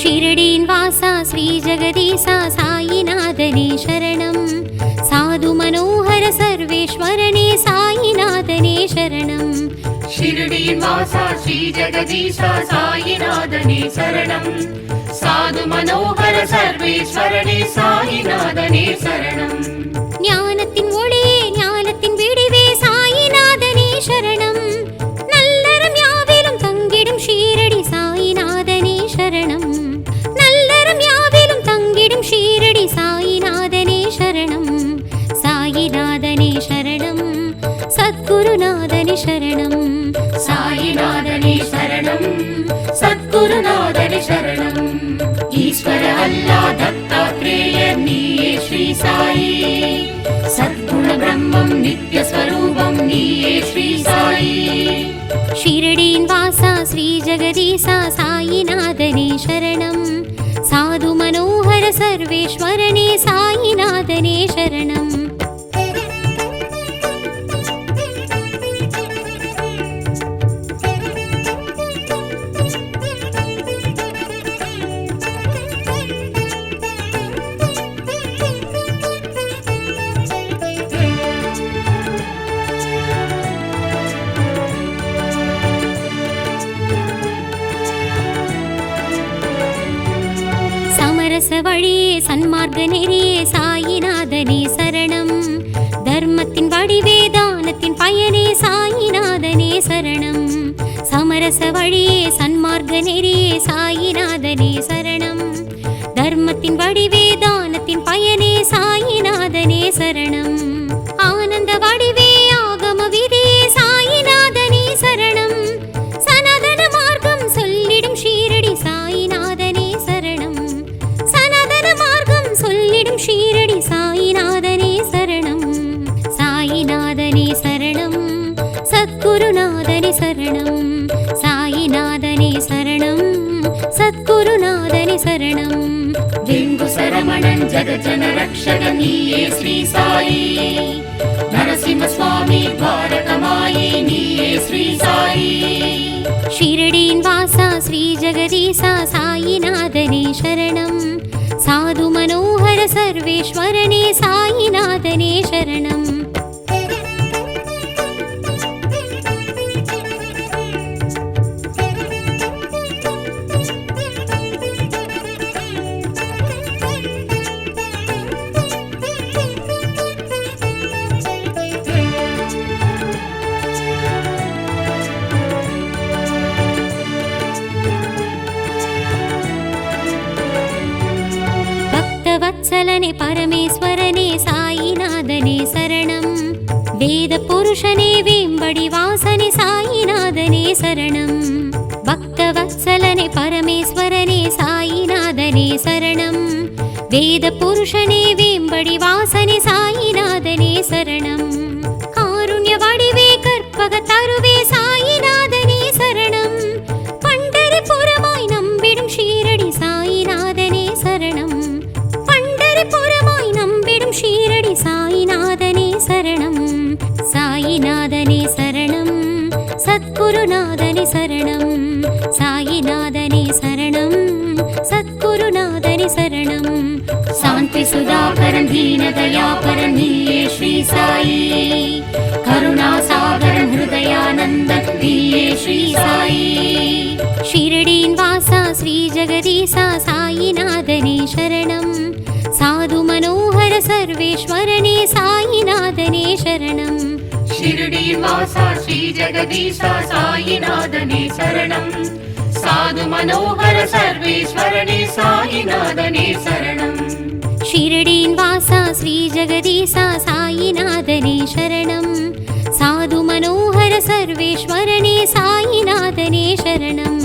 ஷிரடியின் வாசா ஸ்ரீ ஜெகதீசா சாயிநாதனே சரணம். சாது மனோகர சர்வேஸ்வரனே சாயிநாதனே சரணம். ஷிரடியின் வாசா ஸ்ரீ ஜெகதீசா சாயிநாதனே சரணம். சாது மனோகர சர்வேஸ்வரனே சாயிநாதனே சரணம். ஞானத்தின் ஒளியே ஞானத்தின் விடிவே சாயிநாதனே சரணம். நல்லறம் யாவிலும் தங்கிடும் ஷீரடி சாயிநாதனே சரணம். நல்லறம் யாவிலும் தங்கிடும் ஷீரடி சாயிநாதனே சரணம். சாயிநாதனே சரணம். சத்குருநாதனே சரணம். சாயிநாதனே சரணம். சத்குருநாதனே சரணம். ஈஸ்வர அல்லா தத்தாத்ரேய நீயே ஸ்ரீ சாயி. சத்குண பிரம்மம் நித்ய ஸ்வரூபம் நீயே ஸ்ரீ சாயி. ஷிரடியின் வாசா ஸ்ரீ ஜெகதீசா சாயிநாதனே சரணம். சாது மனோகர சர்வேஸ்வரனே சாயிநாதனே சரணம். வழியே சன்மார்க்க நெறியே சாயிநாதனே சரணம். தர்மத்தின் வடிவே தானத்தின் பயனே சாயிநாதனே சரணம். சமரச வழியே சன்மார்க்க நெறியே சாயிநாதனே சரணம். தர்மத்தின் வடிவே தானத்தின் பயனே சாயிநாதனே சரணம். ஆனந்த வடிவே ஆகம விதியே சாயிநாதனே சரணம். சனாதன மார்க்கம் சொல்லிடும் ஷீரடி சாயிநாதனே சரணம். சொல்லிடும் ஷீரடி சாயிநாதனே சரணம். சாயிநாதனே சரணம். சத்குருநாதனே சரணம். சாயிநாதனே சரணம். சத்குருநாதனே சரணம். வெங்கு சரமணன் ஜகஜன ரக்ஷக நீயே ஸ்ரீ சாயி. நரசிம்ம சுவாமி துவாரகமாயி நீயே ஸ்ரீ சாயி. ஷிரடியின் வாசா ஸ்ரீ ஜெகதீசா சாயிநாதனே சரணம். சாது மனோகர சர்வேஸ்வரனே சாயிநாதனே சரணம். வத்சலனே பரமேஸ்வரனே சாயிநாதனே சரணம். வேத புருஷனே வேம்படி வாசனே சாயிநாதனே சரணம். பக்த வத்சலனே பரமேஸ்வரனே சாயிநாதனே சரணம். வேத புருஷனே வேம்படி வாசனே சாயிநாதனே சரணம். காருண்ய வடிவே கற்பக தருவே சாயிநாதனே சரணம். பண்டரிபுரமாய் நம்பிடும் ஷீரடி சாயிநாதனே சரணம். புறமாய் நம்பிடும் ஷீரடி சாயிநாதனே சரணம். சாயிநாதனே சரணம். சத்குருநாதனே சரணம். சாயிநாதனே சரணம். சத்குருநாதனே சரணம். சாந்தி சுதாகரன் தீனதயாபரன் நீயே ஸ்ரீ சாயி. கருணாசாகரன் ஹிருதயானந்தன் நீயே ஸ்ரீ சாயி. ஷிரடியின் வாசா ஸ்ரீ ஜெகதீசா சாயிநாதனே சரணம். சாது மனோகர சர்வேஸ்வரனே சாயிநாதனே சரணம். ஷிரடியின் வாசா ஸ்ரீ ஜெகதீசா சாயிநாதனே சரணம். சாது மனோகர சர்வேஸ்வரனே சாயிநாதனே சரணம். ஷிரடியின் வாசா ஸ்ரீ ஜெகதீசா சாயிநாதனே சரணம். சாது மனோகர சர்வேஸ்வரனே சாயிநாதனே சரணம்.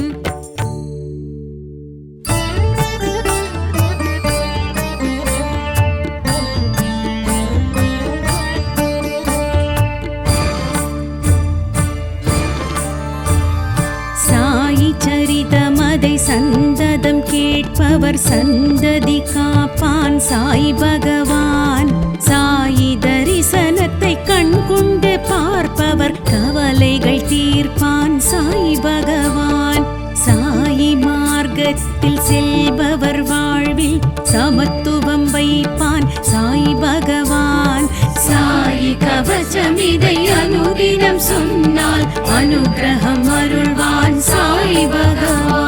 சரிதமதை சந்ததம் கேட்பவர் சந்ததி காப்பான் சாய் பகவான். சாயி தரிசனத்தை கண்கொண்டு பார்ப்பவர் கவலைகள் தீர்ப்பான் சாய் பகவான். சாயி மார்க்கத்தில் செல்ப சொன்னால் அனுக்கிரகம் அருள்வான் சாய் பகவான்.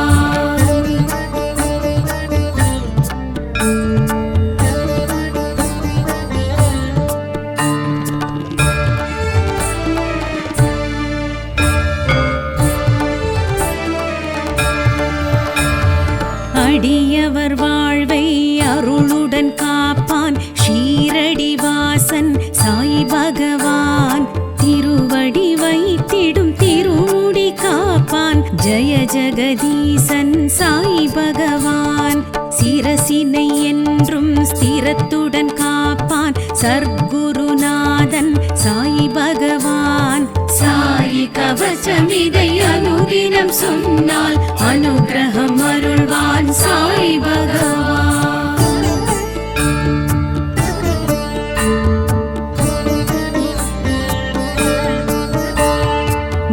அடியவர் வாழ்வை அருளுடன் காப்பான் ஷீரடி வாசன் சாய் பகவான். திருவடி வைத்திடும் திருமுடி காப்பான் ஜெய ஜெகதீசன் சாய் பகவான். சிரசினை என்றும் ஸ்திரத்துடன் காப்பான் சர்க்குருநாதன் சாய் பகவான். சாயி கவசம் இதை அனுதினம் சொன்னால் அனுக்கிரகம் அருள்வான் சாய் பகவான்.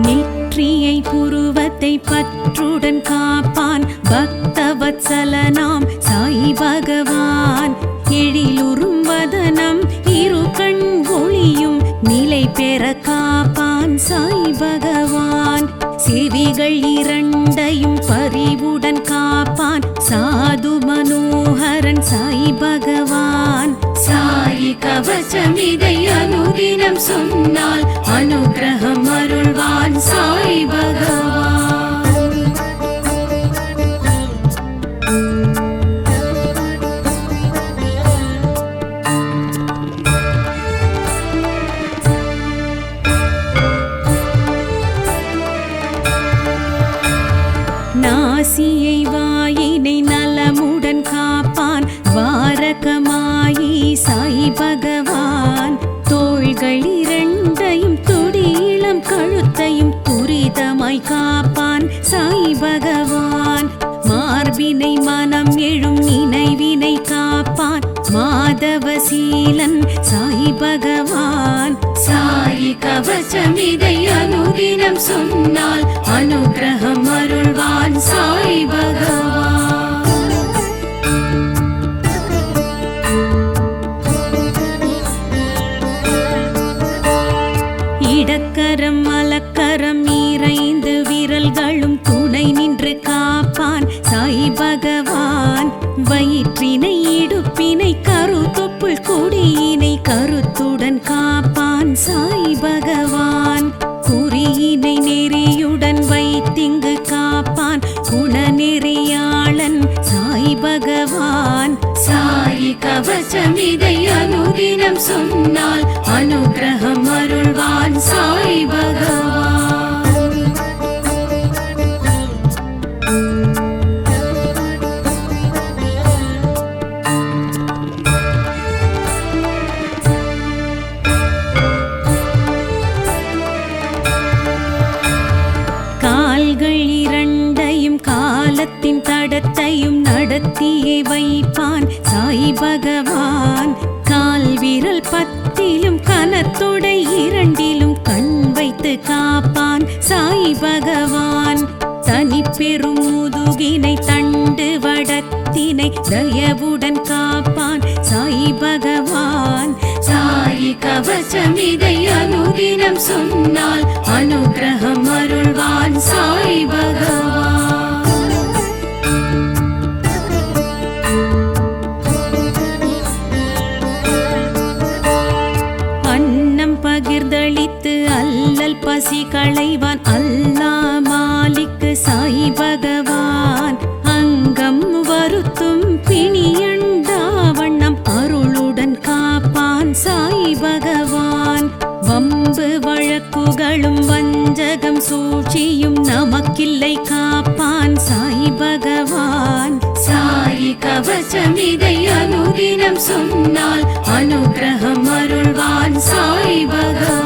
நெற்றியை புருவத்தை பற்றுடன் காப்பான் பக்தவத்சலனாம் சாய் பகவான். எழிலுறும் வதனம் இரு கண் ஒளியும் நிலை பெற காப்பான் சாய் பகவான். செவிகள் இரண்டையும் பரிவுடன் காப்பான் சாது மனோகரன் சாய் பகவான். சாயி கவசம் இதை அனுதினம் சொன்னால் அனுக்கிரகம் அருள்வான் சாய் பகவான். நாசியை வாயினை நலமுடன் காப்பான் வாரகமாயி சாய் பகவான். தோள்கள் இரண்டையும் துடியிளம் கழுத்தையும் துரிதமாய் காப்பான் சாய் பகவான். மார்பினை மனம் எழும் நினைவினை காப்பான் மாதவசீலன் சாய் பகவான். சாயி கவசம் இதை அனுதினம் சொன்னால் அனுக்கிரகம் அருள்வான் சாய் பகவான். இடக்கரம் மலக்கரம் இறைந்து விரல்களும் துணை நின்று காப்பான் சாய் பகவான். வயிற்றினை இடுப்பினை கருத்தொப்புள் கொடியினை கருத்துடன் காப்பான் சாய் பகவான். குறியினை நெறியுடன் வைத்திங்கு காப்பான் குணநெறியாளன் சாய் பகவான். சாயி கவசம் இதை அனுதினம் சொன்னால் அனுக்கிரகம் அருள்வான் சாய் பகவான். கால்கள் இரண்டையும் காலத்தின் தடத்தையும் நடத்தியே வைப்பான் சாய் பகவான். கால் விரல் பத்திலும் கனத்தொடை இரண்டிலும் கண் வைத்து காப்பான் சாய் பகவான். தனி பெரும் முதுகினை தண்டு வடத்தினை தயவுடன் காப்பான் சாய் பகவான். சாயி கவசம் இதை அனுதினம் சொன்னால் அனுக்கிரகம் அருள்வான் சாய் பகவான். அன்னம் பகிர்ந்தளித்து அல்லல் பசி களைவான் அல்லா மாலிக்கு சாய் பகவான். அங்கம் வருத்தும் பிணியண்டா வண்ணம் அருளுடன் காப்பான் சாய் பகவான். வம்பு வழக்குகளும் வஞ்சகம் சூழ்ச்சியும் நமக்கில்லை காப்பான் சாய் பகவான். சாயி கவசம் இதை அனுதினம் சொன்னால் அனுக்கிரகம் அருள்வான் சாய் பகவான்.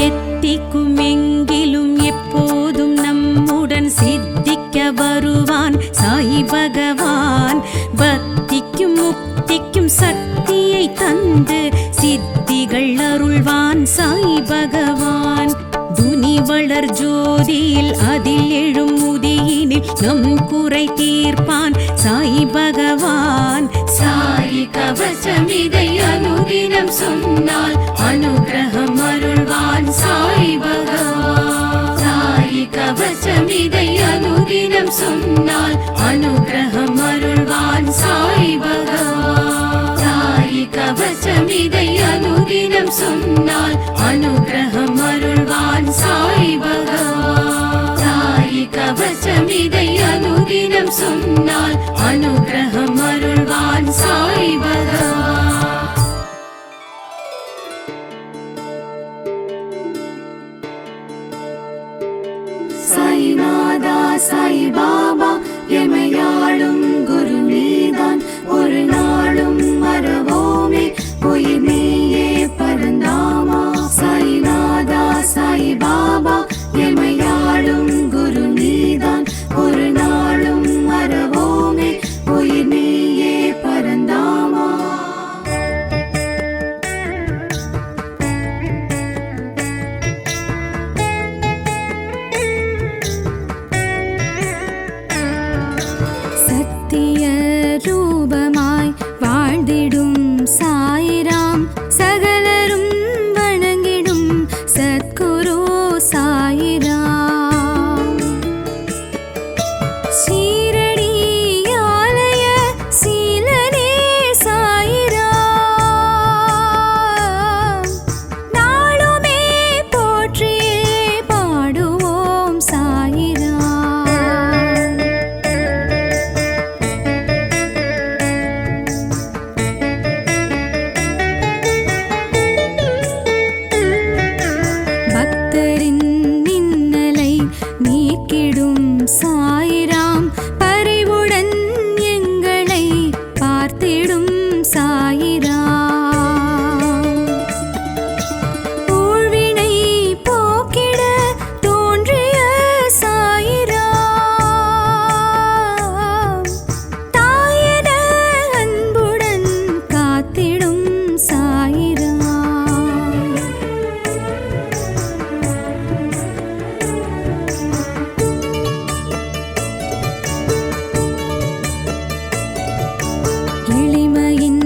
எத்திக்கும் எங்கிலும் எப்போதும் நம்முடன் சித்திக்க வருவான் சாய் பகவான். பக்திக்கும் முக்திக்கும் சக்தியை தந்து சித்திகள் அருள்வான் சாய் பகவான். துனி வளர் ஜோதியில் அதில் எழும் உதியினில் நம் குறை தீர்ப்பான் சாய் பகவான். சாயி கவசம் இதை அனுதினம் சொன்னால் அனுகிரகம் அருள்வான் சாய் பகவான். சாயி கவசம் இதை அனுதினம் சொன்னால் அனுகிரகம் அருள்வான் சாய் பகவான். சாயி கவசம் இதை அனுதினம் சொன்னால் அனுகிரகம் அருள்வான் சாய் பகவான். சாயி கவசம் இதை அனுதினம் சொன்னால் அனுகிரகம் அருள்வான் சாய் பகவான். சாய்நாதா சாய் பாபா எமையாளும் குரு நீதான், ஒரு நாளும் மறவோமே உயிர் நீயே பரந்தாமா. சாய்நாதா சாய் பாபா எமையாளும் குரு நீதான், ஒரு நாளும் மறவோமே உயிர் நீயே பரந்தாமா. சத்திய ரூபமாய் வாழ்ந்திடும் சாயிராம், சகலரும் வணங்கிடும் சத்குரு சாயிராம். ஷீரடி ஆலய சீலனே சாயிராம், நாளுமே போற்றியே பாடுவோம் சாயிராம். பக்தரின் இன்னலை நீக்கிடும் சாயிராம், பரிவுடன் எங்களை பார்த்திடும் சாயிராம். ஊழ்வினை போக்கிட தோன்றிய சாயிராம், தாயென அன்புடன் காத்திடும் சாயிராம். எளிமையின்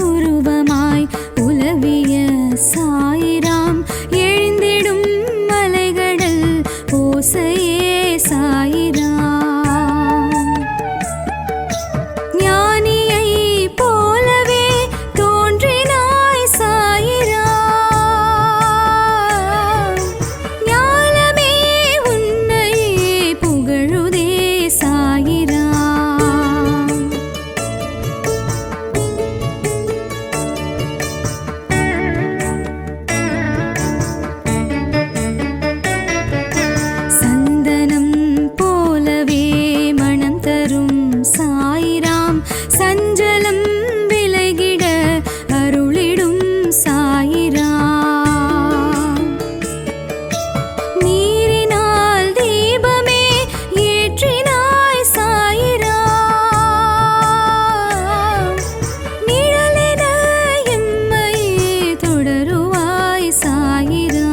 உருவமாய் உலவிய சாயிராம், எழுந்திடும் மலைகடல் ஓசையே சாயிராம். ஞானியை போலவே தோன்றினாய் சாயிராம், ஞானமே உன்னையே புகழுதே சாயிராம். சந்தனம் போலவே மனம் தரும் சாயிராம், சஞ்சலம் விலகிட அருளிடும் சாயிராம். நீரினால் தீபமே ஏற்றினாய் சாயிராம், நிழலென எம்மையே தொடருவாய் சாயிராம்.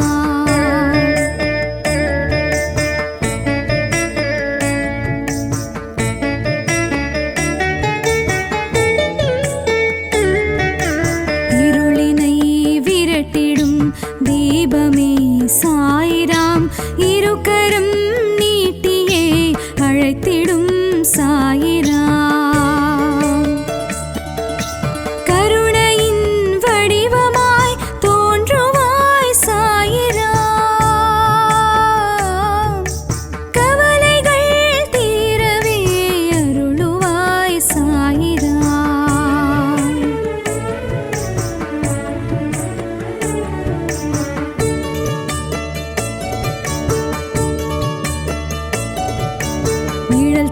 இருளினை விரட்டிடும் தீபமே சாயிராம், இருகரம் நீட்டியே அழைத்திடும் சாயிராம். கருணையின் வடிவமாய் தோன்றுவாய் சாயிராம், கவலைகள் தீரவே அருளுவாய் சாயிராம். நிழல்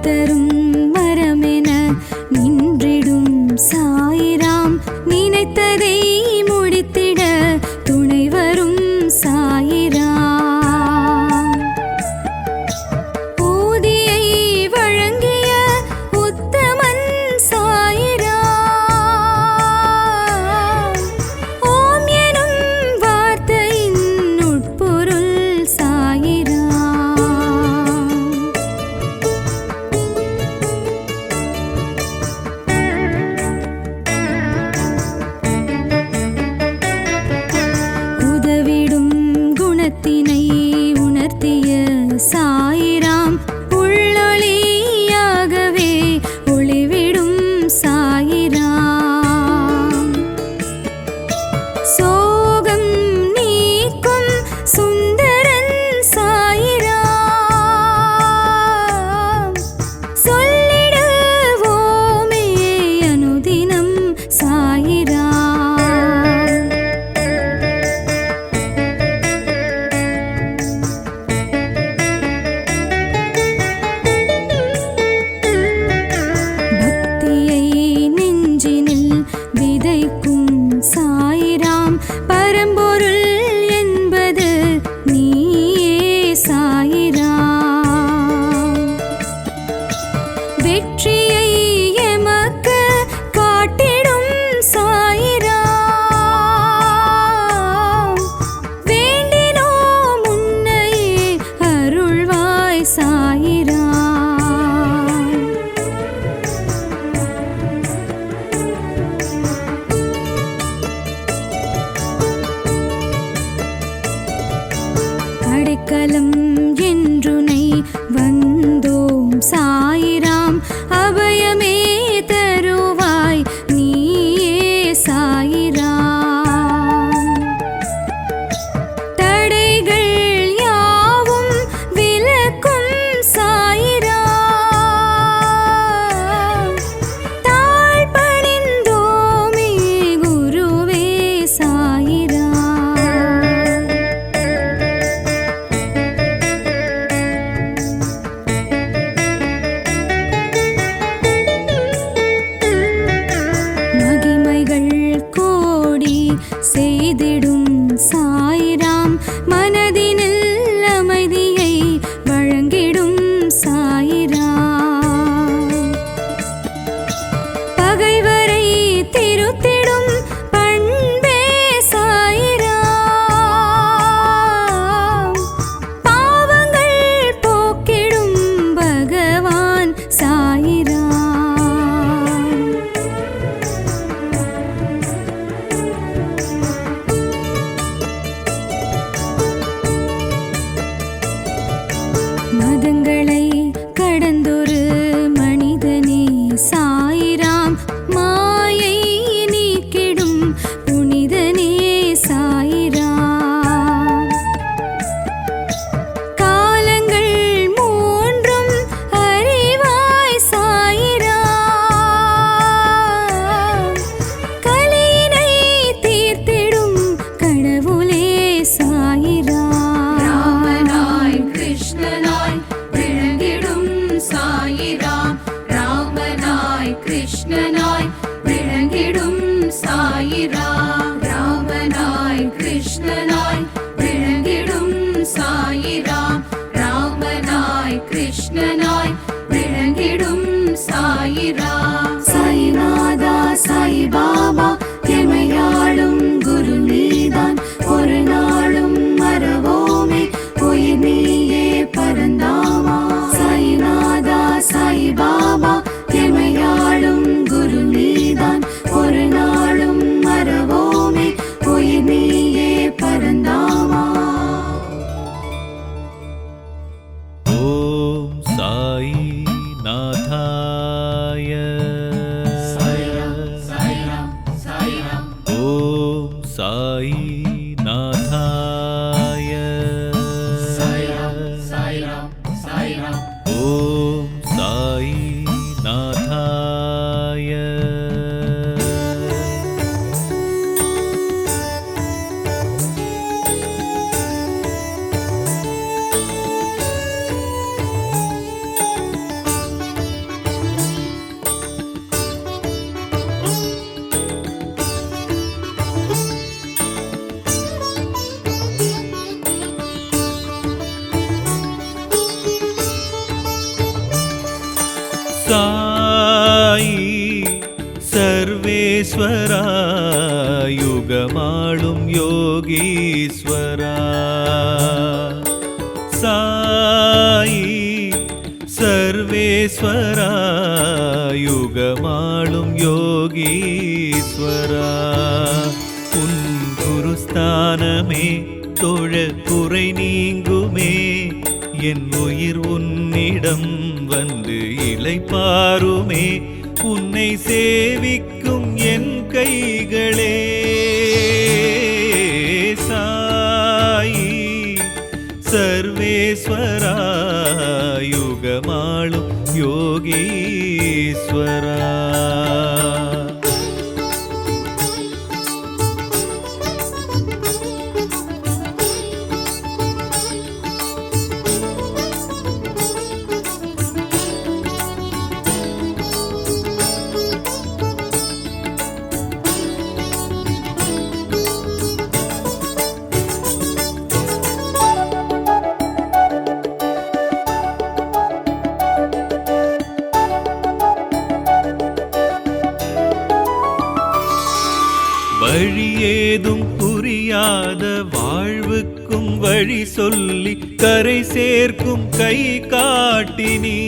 அடைக்கலம் என்றுனை வந்தோம் சாயிராம் அபயமே தருவாய் நீயே சாயிராம் தடைகள் யாவும் விலக்கும் சாயிராம் தாழ் பணிந்தோமே குருவே சாயிராம் மகிமைகள் கோடி செய்திடும் சாயிராம் மனதினில் அமைதியை வழங்கிடும் சாயிராம் பகைவரை திருத்திடும் பண்பே சாயிராம் பாவங்கள் போக்கிடும் பகவான் சாயிராம் மதங்களை கடந்தொரு மனிதனே சாயிராம் மாயை நீக்கிடும் புனிதனே சாயிராம் காலங்கள் மூன்றும் அறிவாய் சாயிராம் கலியினை தீர்த்திடும் கடவுளே சாயிராம் ராமனாய் கிருஷ்ணனாய் விளங்கிடும் சாயிராம் ராமனாய் கிருஷ்ணனாய் விளங்கிடும் சாயிராம் ராமனாய் கிருஷ்ணனாய் விளங்கிடும் சாயிராம் ராமனாய் கிருஷ்ணனாய் விளங்கிடும் சாயிராம் சாய்நாதா சாய்பாபா எமையாளும் குரு நீதான் ஒரு நாளும் மறவோமே உயிர் நீயே பரந்தாமா சாய்நாதா சாய்பாபா எமையாளும் குரு நீதான் ஒரு நாளும் மறவோமே உயிர் நீயே பரந்தாமா ஓம் சாய் நாதாய ஓம் சாய் நாதாய ஓம் சாய் நாதாய சாயி சர்வேஸ்வரா யுகமாளும் யோகீஸ்வரா சாயி சர்வேஸ்வரா யுகமாளும் யோகீஸ்வரா உன் குருஸ்தானமே தொழ குறை நீங்குமே என் உயிர் உன்னிடம் வந்து இளைப்பாருமே உன்னை சேவிக்கும் என் கைகளே சாயி சர்வேஸ்வரா யுகமாளும் யோகீஸ்வரா வழியேதும் புரியாத வாழ்வுக்கும் வழி சொல்லி கரை சேர்க்கும் கை காட்டினீ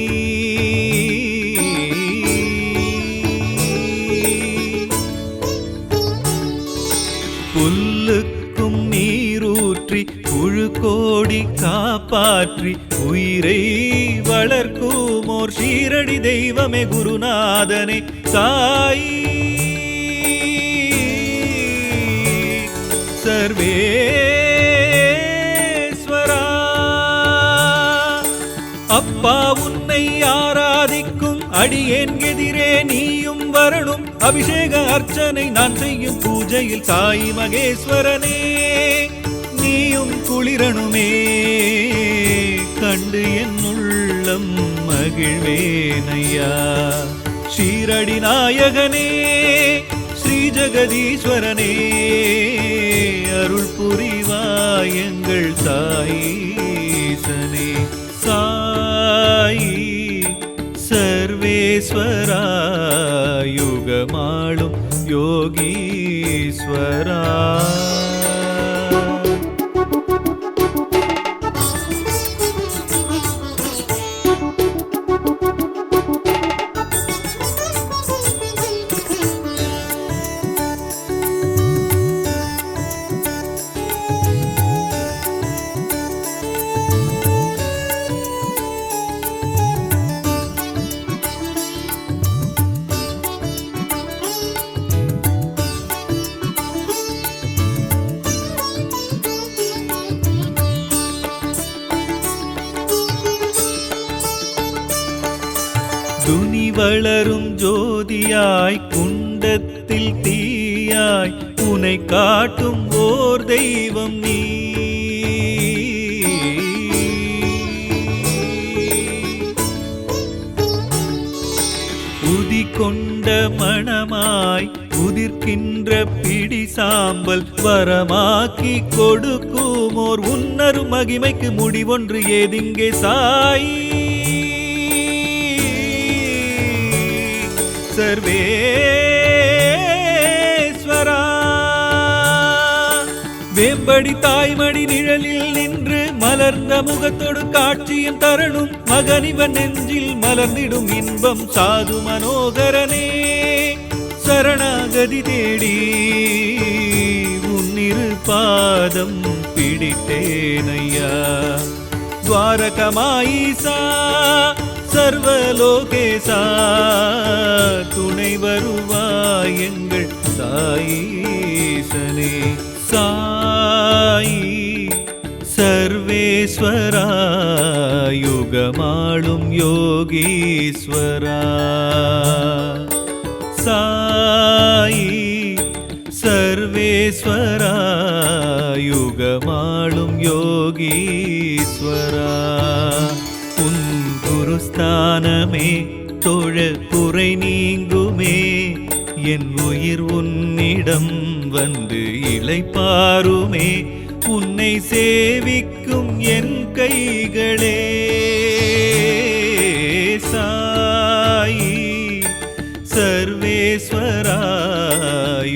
புல்லுக்கும் நீரூற்றி புழு கோடி காப்பாற்றி உயிரை வளர்க்கும் ஓர் ஷீரடி தெய்வமே குருநாதனே சாயி சர்வேஸ்வரா. அப்பா உன்னை ஆராதிக்கும் அடியேன் எதிரே நீயும் வரணும். அபிஷேக அர்ச்சனை நான் செய்யும் பூஜையில் சாயி மகேஸ்வரனே நீயும் குளிரணுமே. கண்டு என் உள்ளம் மகிழ்வேனையா. ஷீரடி நாயகனே ஸ்ரீ ஜெகதீஸ்வரனே அருள் புரிவாய் எங்கள் சாயீசனே. சாயி சர்வேஸ்வரா யுகமாளும் யோகீஸ்வரா. துனி வளரும் ஜோதியாய் குண்டத்தில் தீயாய் உனை காட்டும் ஓர் தெய்வம் நீ. உதி கொண்ட மணமாய் உதிர்க்கின்ற பிடி சாம்பல் வரமாக்கி கொடுக்கும் ஓர் உன்னரும் மகிமைக்கு முடிவொன்று ஏதிங்கே சாயி சர்வேஸ்வரா. வேம்படி தாய்மடி நிழலில் நின்று மலர்ந்த முகத்தோடு காட்சியும் தரணும். மகனிவன் நெஞ்சில் மலர்ந்திடும் இன்பம் சாது மனோகரனே சரணாகதி தேடி உன்னிரு பாதம் பிடித்தேனையா. துவாரகமாயிசா சர்வலோகேசா துணை வருவாய் எங்கள் சாயீசனே. சாயி சர்வேஸ்வரா யுகமாளும் யோகீஸ்வரா. சாயி சர்வேஸ்வரா யுகமாளும் யோகீஸ்வரா. உன் குருஸ்தானமே தொழ குறை நீங்குமே. என் உயிர் உன்னிடம் வந்து இளைப்பாருமே. உன்னை சேவிக்கும் என் கைகளே சாயி சர்வேஸ்வரா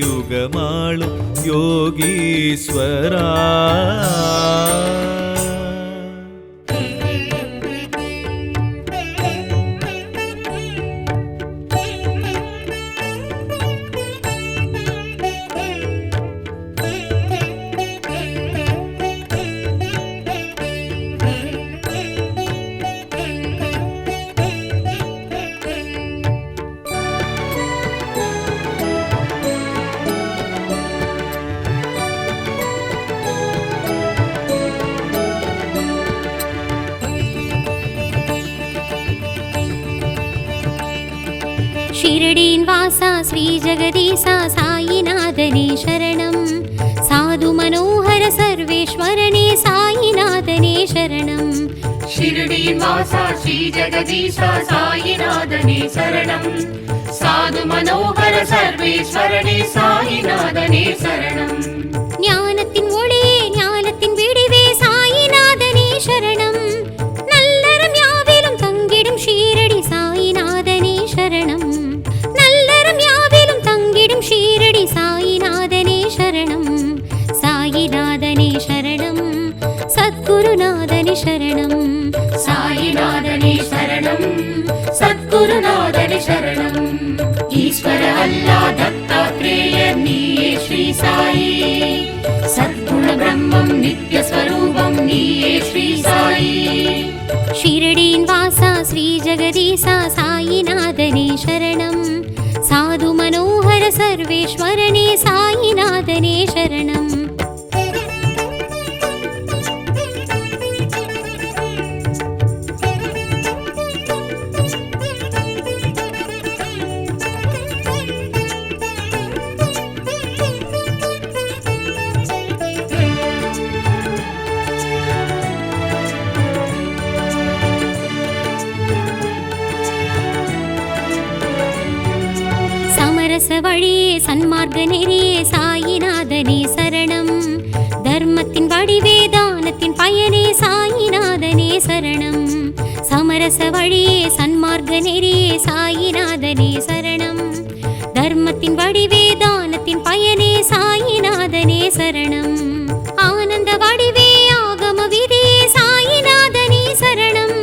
யுகமாளும் யோகீஸ்வரா. ஷிரடியின் வாசா ஸ்ரீ ஜெகதீசா சாயிநாதனே சரணம். சாது மனோகர சர்வேஸ்வரனே சாயிநாதனே சரணம். ஷிரடியின் வாசா ஸ்ரீ ஜெகதீசா சாயிநாதனே சரணம். சாது மனோகர சர்வேஸ்வரனே சாயிநாதனே சரணம். ஞானத்தின் ஒளியே ஞானத்தின் விடிவே சாயிநாதனே சரணம். நல்லறம் யாவிலும் தங்கிடும் ஷீரடி சாயிநாதனே சரணம். நல்லறம் யாவிலும் தங்கிடும் ஷீரடி சாயிநாதனே சரணம். சாயிநாதனே சரணம். சத்குருநாதனே சரணம். சாயிநாதனே சரணம். சத்குருநாதனே சரணம். ஈஸ்வர அல்லா தத்தாத்ரேய நீயே ஸ்ரீ சாயி. சத்குண பிரம்மம் நித்ய ஸ்வரூபம் நீயே ஸ்ரீ சாயி. ஷிரடியின் வாசா ஸ்ரீ ஜெகதீசா சாயிநாதனே சரணம். சாது மனோகர சர்வேஸ்வரனே சாயிநாதனே சரணம். சமரச வழியே சன்மார்க்க நெறியே சாயிநாதனே சரணம். தர்மத்தின் வடிவே தானத்தின் பயனே சாயிநாதனே சரணம். சமரச வழியே சன்மார்க்க நெறியே சாயிநாதனே சரணம். தர்மத்தின் வடிவே தானத்தின் பயனே சாயிநாதனே சரணம். ஆனந்த வடிவே ஆகம விதியே சாயிநாதனே சரணம்.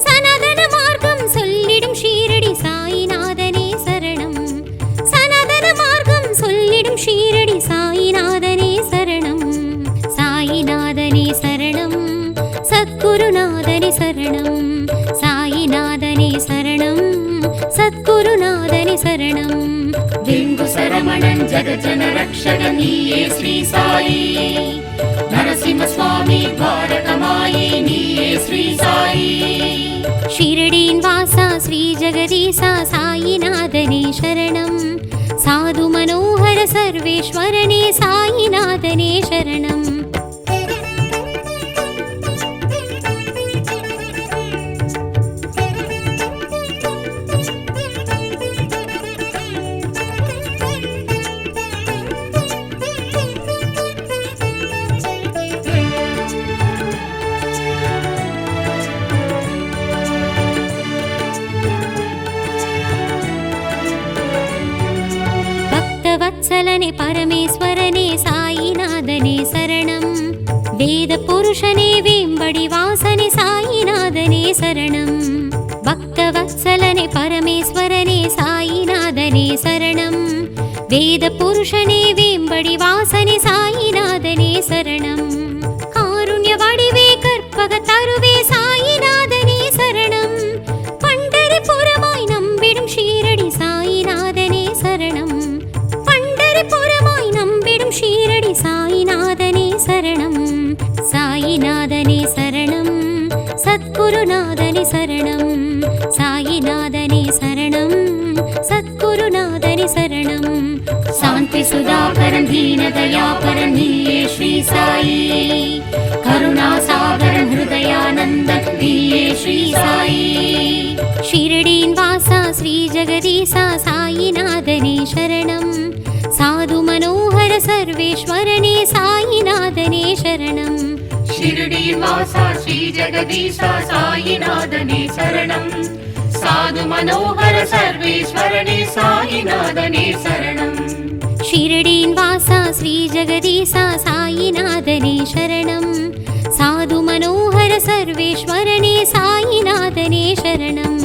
சனாதன மார்க்கம் சொல்லிடும் ஷீரடி சாயிநாதனே சரணம். சனாதன மார்க்கம் சொல்லிடும் ஷீரடி சாயிநாதனே சரணம். சாயிநாதனே சரணம். சத்குருநாதனே சரணம். சாயிநாதனே சரணம். சத்குருநாதனே சரணம். வெங்கு சரமணன் ஜகஜன ரக்ஷக நீயே ஸ்ரீ சாயி. நரசிம்ம சுவாமி துவாரகமாயி நீயே ஸ்ரீ சாயி. ஷிரடியின் வாசா ஸ்ரீ ஜெகதீசா சாயிநாதனே சரணம். சாது மனோகர சர்வேஸ்வரனே சாயிநாதனே சரணம். வத்சலனே பரமேஸ்வரனே சாயிநாதனே சரணம். வேத புருஷனே வேம்படி வாசனே சாயிநாதனே சரணம். பக்த வத்சலனே பரமேஸ்வரனே சாயிநாதனே சரணம். வேத புருஷனே வேம்படி வாசனே சாயிநாதனே சரணம். காருண்ய வடிவே கற்பக தருவே சாயிநாதனே சரணம். பண்டரிபுரமாய் நம்பிடும் ஷீரடி சாயிநாதனே சரணம். புறமாய் நம்பிடும் ஷீரடி சாயிநாதனே சரணம். சாயிநாதனே சரணம். சத்குருநாதனே சரணம். சாயிநாதனே சரணம். சத்குருநாதனே சரணம். சாந்தி சுதாகரன் தீனதயாபரன் நீயே ஸ்ரீ சாயி. கருணாசாகரன் ஹிருதயானந்தன் நீயே ஸ்ரீ சாயி. ஷிரடியின் வாசா ஸ்ரீ ஜெகதீசா சாயிநாதனே சரணம். சாது மனோகர சர்வேஸ்வரனே சாயிநாதனே சரணம். ஷிரடியின் வாசா ஸ்ரீ ஜெகதீசா சாயிநாதனே சரணம். சாது மனோகர சர்வேஸ்வரனே சாயிநாதனே சரணம். ஷிரடியின் வாசா ஸ்ரீ ஜெகதீசா சாயிநாதனே சரணம். சாது மனோகர சர்வேஸ்வரனே சாயிநாதனே சரணம்.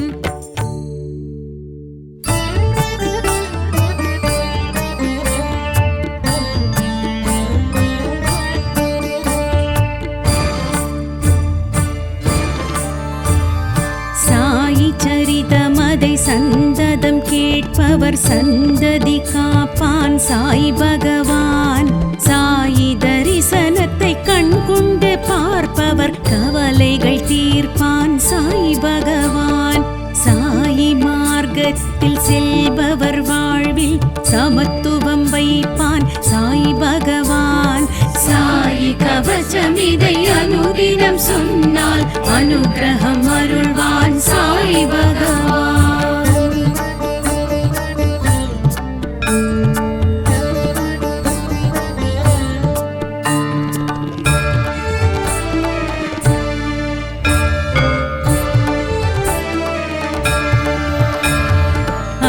சரிதமதை சந்ததம் கேட்பவர் சந்ததி காப்பான் சாய் பகவான். சாயி தரிசனத்தை கண்கொண்டு பார்ப்பவர் கவலைகள் தீர்ப்பான் சாய் பகவான். சாயி மார்க்கத்தில் செல்பவர் வாழ்வில் சமத்துவம் வைப்பான் சாய் பகவான். சாயி கவசம் இதை அனுதினம் சொன்னால் அனுகிரகம் அருள்வான் சாய் பகவான்.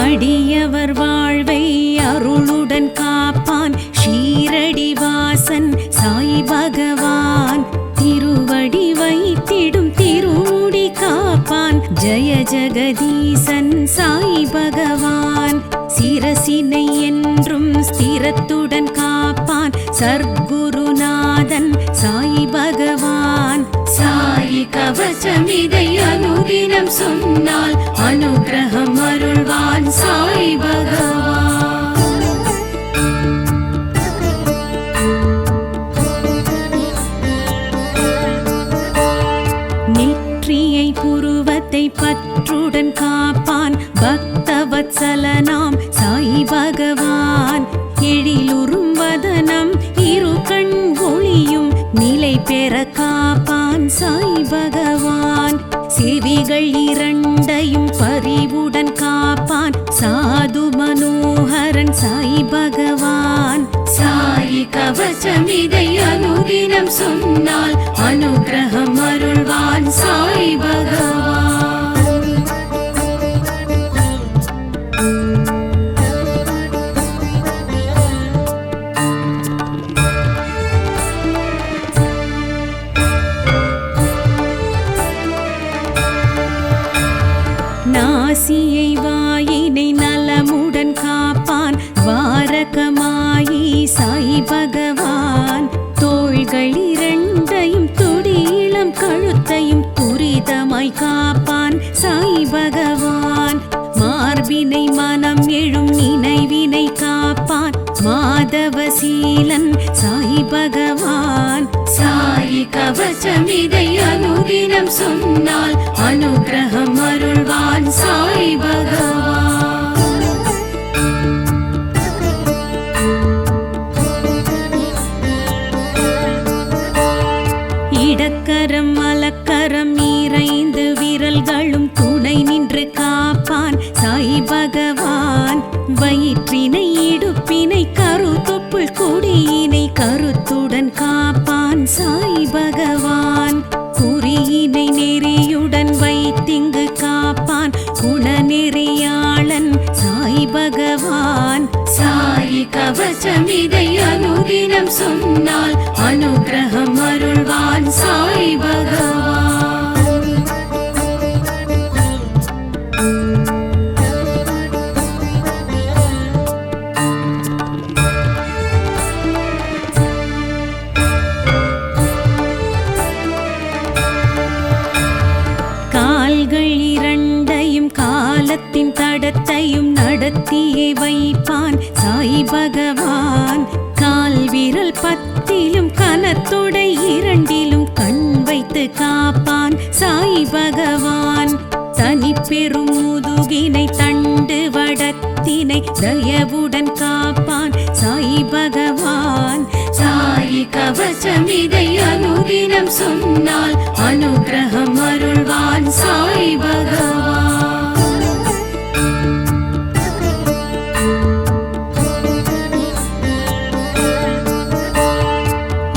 அடியவர் வாழ்வை அருளுடன் காப்பான் ஷீரடி வாசன் சாய் பகவான். திருவடி வைத்திடும் திருமுடி காப்பான் ஜெய ஜெகதீசன் சாய் பகவான். சிரசினை என்றும் ஸ்திரத்துடன் காப்பான் சர்க்குரு கவசம் இதை அனுதினம் சொன்னால் அனுகிரகம் அருள்வான் சாய் பகவான். நெற்றியை புருவத்தை பற்றுடன் காப்பான் பக்தவத்சலனாம் சாய் பகவான். எழிலுறும் வதனம் இரு கண் ஒளியும் நிலை பெற காப்பான் சாய் பகவான். செவிகள் இரண்டையும் பரிவுடன் காப்பான் சாது மனோகரன் சாய் பகவான். சாய் கவசம் இதை அனுதினம் சொன்னால் அனுகிரகம் அருள்வான் சாய் பகவான். நாசியை வாயினை நலமுடன் காப்பான் வாரகமாயி சாய் பகவான். தோள்கள் இரண்டையும் துடியிளம் கழுத்தையும் துரிதமாய் காப்பான் சாய் பகவான். மார்பினை மனம் எழும் நினைவினை காப்பான் மாதவசீலன் சாய் பகவான். சாய் கவசம் இதை அனுதினம் சொன்னால் அனுகிரகம் அருள்வான் சாய் பகவான். இடக்கரம் மலக்கரம் இறைந்து விரல்களும் துணை நின்று காப்பான் சாய் பகவான். வயிற்றினை இடுப்பினை கருத்தொப்புள் கொடியினை கருத்துடன் காப்பான் சாய் பகவான். குறியினை நெறியுடன் வைத்திங்கு காப்பான் குணநெறியாளன் சாய் பகவான். சாய் கவசம் இதை அனுதினம் சொன்னால் அனுகிரகம் அருள்வான் சாய் பகவான். கால்கள் இரண்டையும் காலத்தின் தடத்தையும் நடத்தியே வைப்பான் சாய் பகவான். கால் விரல் பத்திலும் கனத்தொடை இரண்டிலும் கண் வைத்து காப்பான் சாய் பகவான். தனி பெரும் முதுகினை தண்டு வடத்தினை தயவுடன் காப்பான் சாய் பகவான். சாய் கவசம் இதை அனுதினம் சொன்னால் அனுகிரகம் அருள்வான் சாய் பகவான்.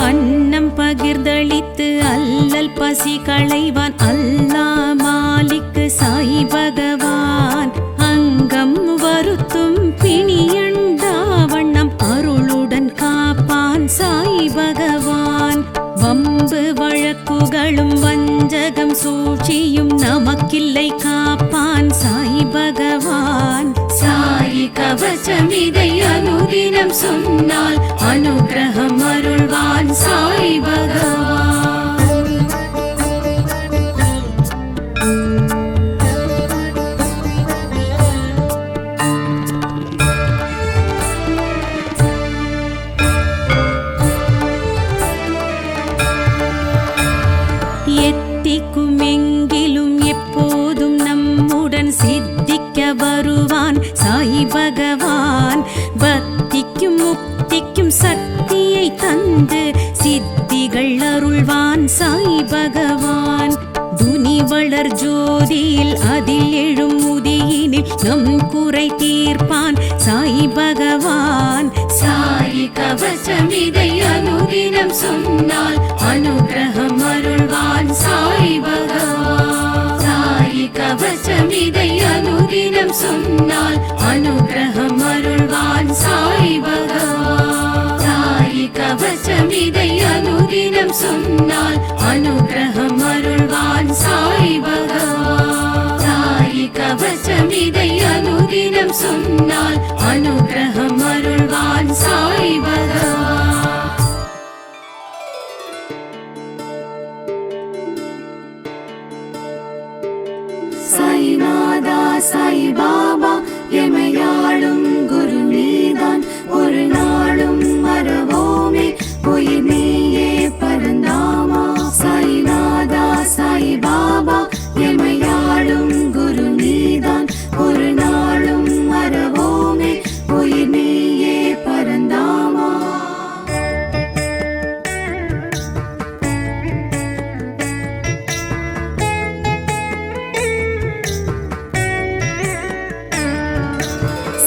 அன்னம் பகிர்ந்தளித்து அல்லல் பசி களைவான் அல்லா மாலிக்கு சாய் பகவான். அங்கம் வருத்தும் பிணியண்டா வண்ணம் அருளுடன் காப்பான் சாய் பகவான். வம்பு வழக்குகளும் வஞ்சகம் சூழ்ச்சியும் நமக்கில்லை காப்பான் சாய் பகவான். சாய் கவசம் இதை அனுதினம் சொன்னால் அனுகிரகம் அருள்வான் சாய் பகவான். எத்திக்கும் எங்கிலும் எப்போதும் நம்முடன் சித்திக்க வருவான் சாய் பகவான். பக்திக்கும் முக்திக்கும் சக்தியை தந்து சித்திகள் அருள்வான் சாய் பகவான். துனி வளர் ஜோதியில் அதில் எழும் உதியினில் நம் குறை தீர்ப்பான் சாய் பகவான். சாய் கவசம் இதை அனுதினம் சொன்னால் அனுகிரகம் அருள்வான் சாய் பகவான். சாய் கவசம் இதை அனுதினம் சொன்னால் அனுகிரகம் அருள்வான் சாய் பகவான். சாய் கவசம் இதை அனுதினம் சொன்னால் அனுகிரகம் அருள்வான் சாய் பகவான். சாய் கவசம் இதை அனுதினம் சொன்னால் அனுகிரகம் அருள்வான் சாய் பகவான். சாய் பாபா எமையாளும் குரு நீதான் ஒரு நாளும் மறவோமே உயிர் நீயே பரந்தாமா சாய்நாதா சாய் பாபா எமையாளும் குரு நீதான் ஒரு நாளும் மறவோமே உயிர் நீயே பரந்தாமா.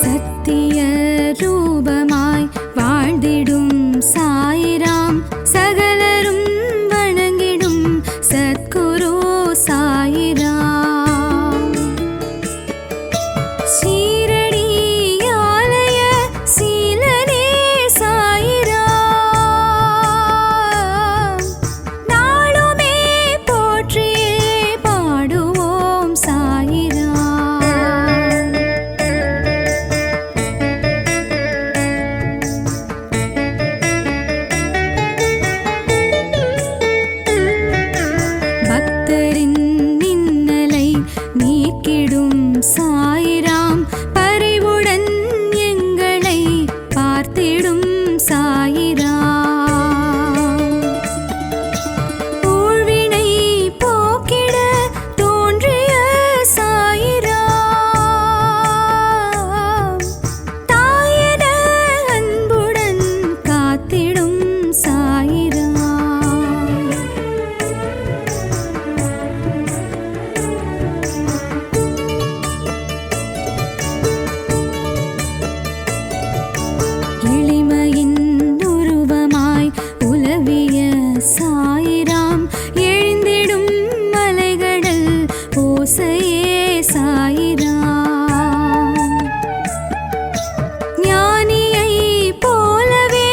சத்திய ரூபமாய் வாழ்ந்திடும் சாயிராம் சகலரும் வணங்கிடும் சத்குரு சாயிராம். ஷீரடி ஆலய சீலனே சாயிராம் நாளுமே போற்றியே பாடுவோம் சாயிராம். பக்தரின் இன்னலை நீக்கிடும் சாயிராம் பரிவுடன் எங்களை பார்த்திடும் சாயிராம். ஊழ்வினை போக்கிட தோன்றிய சாயிராம் தாயன அன்புடன் காத்திடும் சாயிராம். எளிமையின் உருவமாய் உலவிய சாயிராம் எழுந்திடும் மலைகடல் ஓசையே சாயிராம். ஞானியை போலவே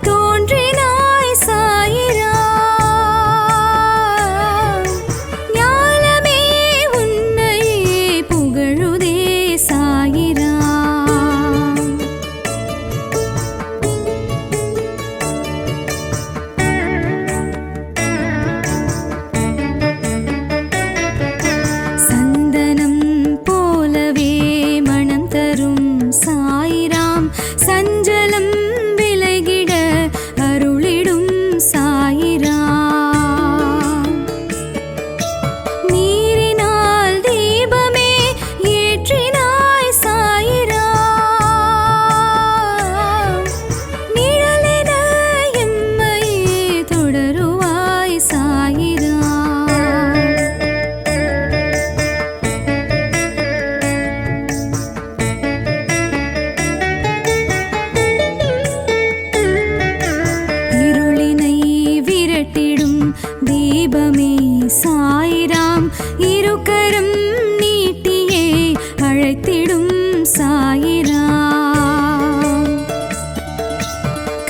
தோன்றினாய் சாயிராம் ஞானமே உன்னையே புகழுதே சாயிராம். சந்தனம் போலவே மனம் தரும் சாயிராம் சஞ்சலம் விலகிட அருளிடும் சாயிராம். நீரினால் தீபமே ஏற்றினாய் சாயிராம் நிழலென எம்மையே தொடருவாய் சாயிராம். இருளினை விரட்டிடும் தீபமே சாயிராம் இருக்கரம் நீட்டியே அழைத்திடும் சாயிராம்.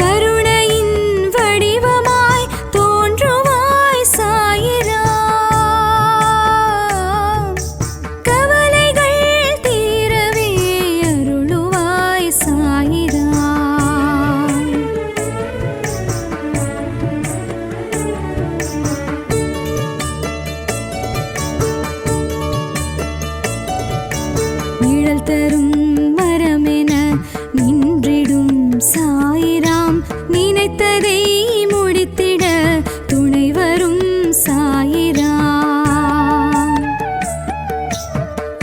கருணையின் வடிவமாய் தோன்றுவாய் சாயிராம் கவலைகள் தீரவே அருளுவாய் சாயிராம். நிழல் தரும் மரமென நின்றிடும் சாயிராம் நினைத்ததை முடித்திட துணை வரும் சாயிராம்.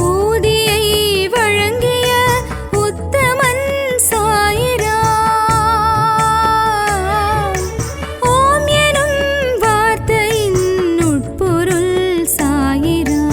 ஊதியை வழங்கிய உத்தமன் சாயிராம் ஓம் எனும் வார்த்தையின் உட்பொருள் சாயிராம்.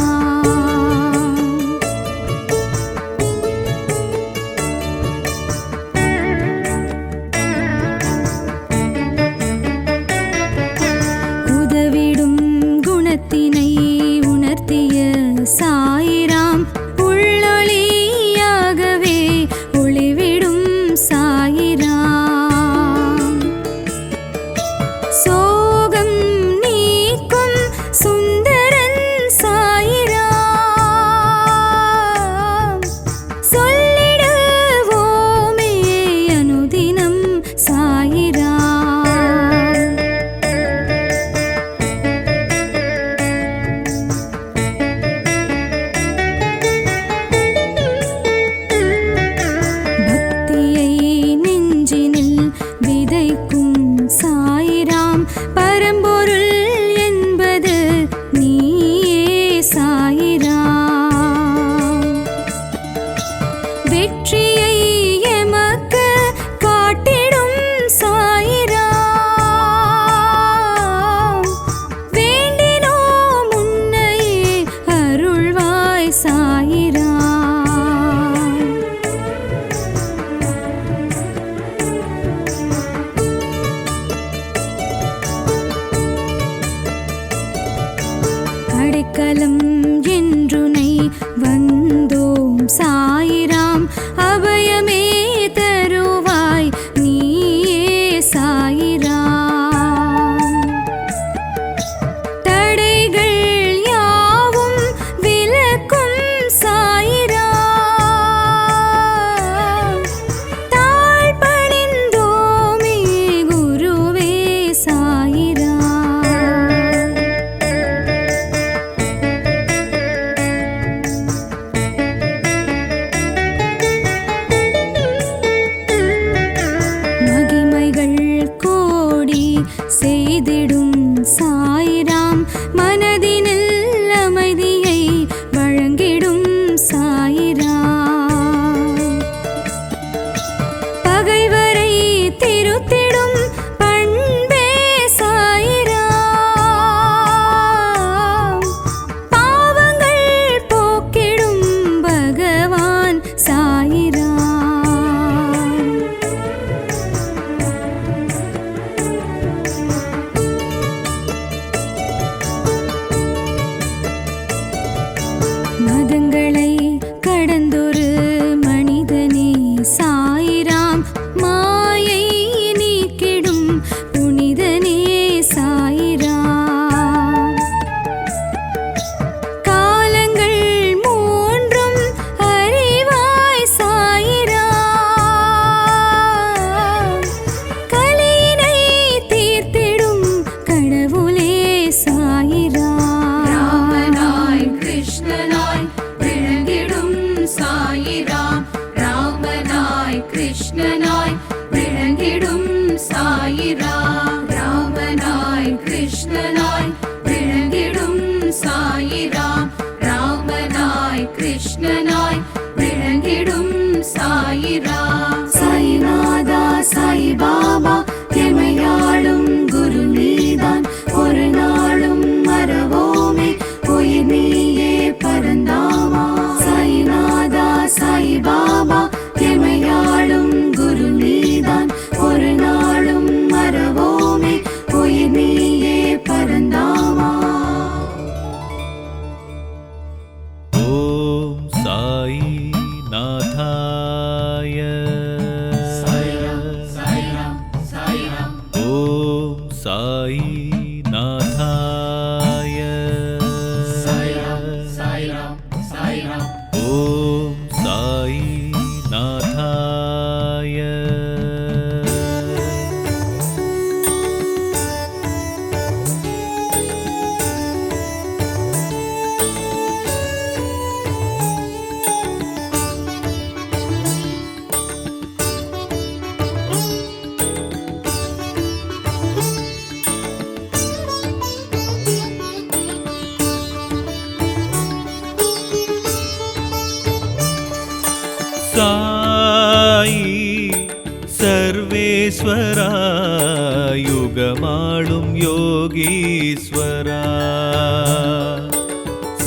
வேதங்களை கடந்தொரு மனிதனே சாயிராம், மாயை நீக்கிடும் புனிதனே சாயிராம். காலங்கள் மூன்றும் அறிவாய் சாயிராம், கலியினை தீர்த்திடும் கடவுளே சாயிராம். ராமனாய் கிருஷ்ணனாய் விளங்கிடும் சாயிராம், ராமனாய் கிருஷ்ணனாய் விளங்கிடும் சாயிராம், ராமனாய் கிருஷ்ணனாய் விளங்கிடும் சாயிராம், ராமனாய் கிருஷ்ணனாய் விளங்கிடும் சாயிராம். சாய்நாதா சாய் பாபா எமையாளும் குரு நீதான், ஒரு நாளும் மறவோமே உயிர் நீயே பரந்தாமா. சாய்நாதா சாய் பாபா எமையாளும் குரு நீதான், ஒரு நாளும் மறவோமே உயிர் நீயே பரந்தாமா. ஓம் சாய் நாதாய ஓம் சாய் நாதாய ஓம் சாய் நாதாய. சாயி சர்வேஸ்வரா யுகமாளும் யோகீஸ்வரா.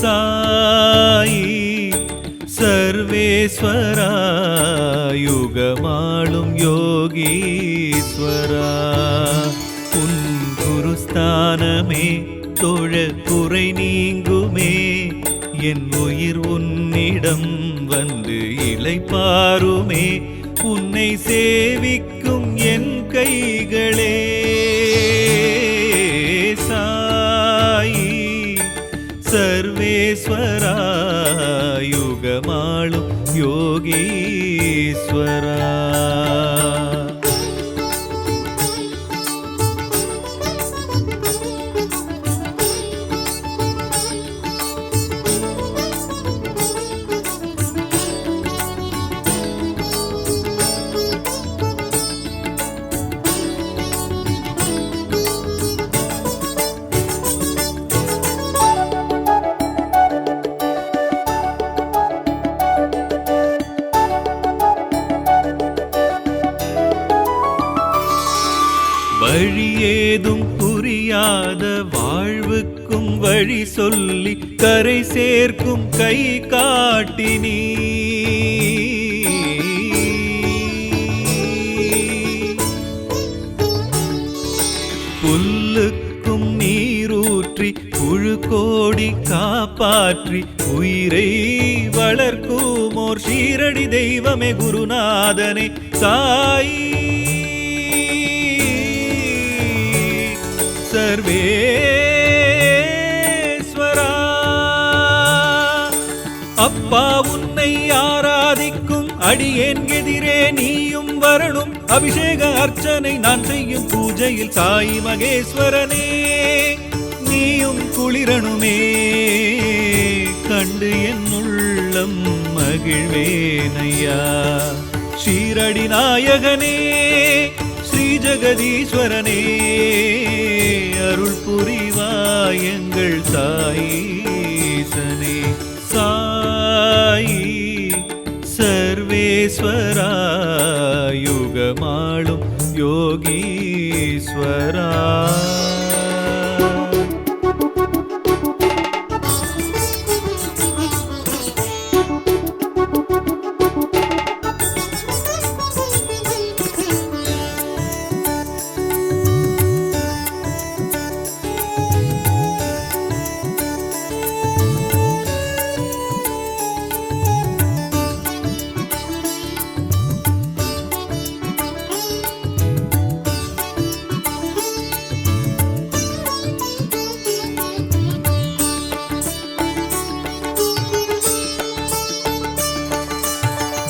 சாயி சர்வேஸ்வரா யுகமாளும் யோகீஸ்வரா. உன் குருஸ்தானமே தொழ குறை நீங்குமே, என் உயிர் உன்னிடம் வந்து இளைப்பாருமே. உன்னை சேவிக்கும் என் கைகளே சாயி சர்வேஸ்வரா யுகமாளும் யோகீஸ்வரா. வழியேதும் புரியாத வாழ்வுக்கும் வழி சொல்லி கரை சேர்க்கும் கை காட்டினீ. புல்லுக்கும் நீரூற்றி புழு கோடி காப்பாற்றி உயிரை வளர்க்கும் ஓர் ஷீரடி தெய்வமே குருநாதனே சாயி சர்வேஸ்வரா. அப்பா உன்னை ஆராதிக்கும் அடியேன் எதிரே நீயும் வரணும். அபிஷேக அர்ச்சனை நான் செய்யும் பூஜையில் சாய் மகேஸ்வரனே நீயும் குளிரணுமே. கண்டு என் உள்ளம் மகிழ்வேனையா. ஷீரடி நாயகனே ஸ்ரீ ஜெகதீஸ்வரனே அருள் புரிவாய் எங்கள் சாயீசனே. சாயி சர்வேஸ்வரா யுகமாளும் யோகீஸ்வரா.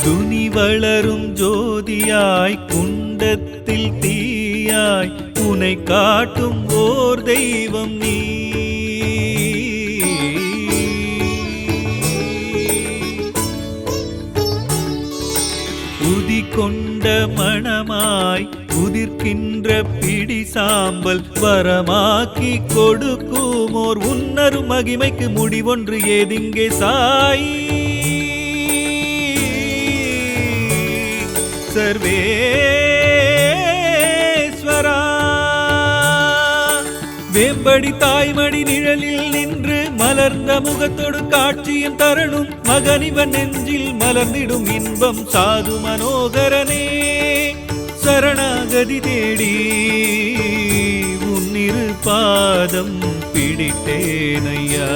துனி வளரும் ஜோதியாய் குண்டத்தில் தீயாய் உனை காட்டும் ஓர் தெய்வம் நீ. உதி கொண்ட மணமாய் உதிர்க்கின்ற பிடி சாம்பல் வரமாக்கி கொடுக்கும் ஓர் உன்னரும் மகிமைக்கு முடிவொன்று ஏதிங்கே சாயி. சர்வேஸ்வரா வேம்படி தாய்மடி நிழலில் நின்று மலர்ந்த முகத்தோடு காட்சியும் தரணும் மகனிவன் நெஞ்சில் மலர்ந்திடும் இன்பம் சாது மனோகரனே. சரணாகதி தேடி உன்னிரு பாதம் பிடித்தேனையா.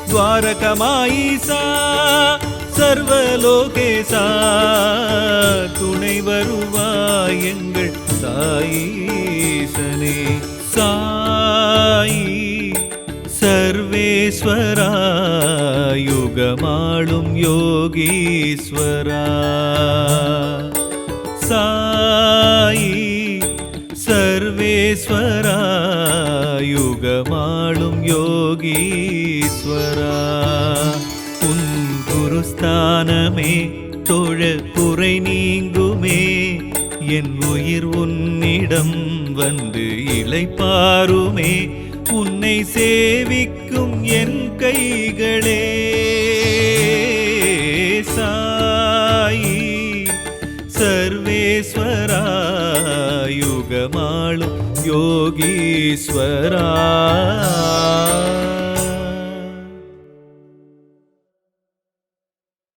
துவாரகமாயிசா சர்வலோகேசா துணை வருவாய் எங்கள் சாயீசனே. சாயி சர்வேஸ்வரா யுகமாளும் யோகீஸ்வரா. சாயி சர்வேஸ்வரா யுகமாளும் யோகீஸ்வரா. உன் குருஸ்தானமே தொழ குறை நீங்குமே என் உயிர் உன்னிடம் வந்து இளைப்பாருமே. உன்னை சேவிக்கும் என் கைகளே சாயி சர்வேஸ்வரா யுகமாளும் யோகீஸ்வரா.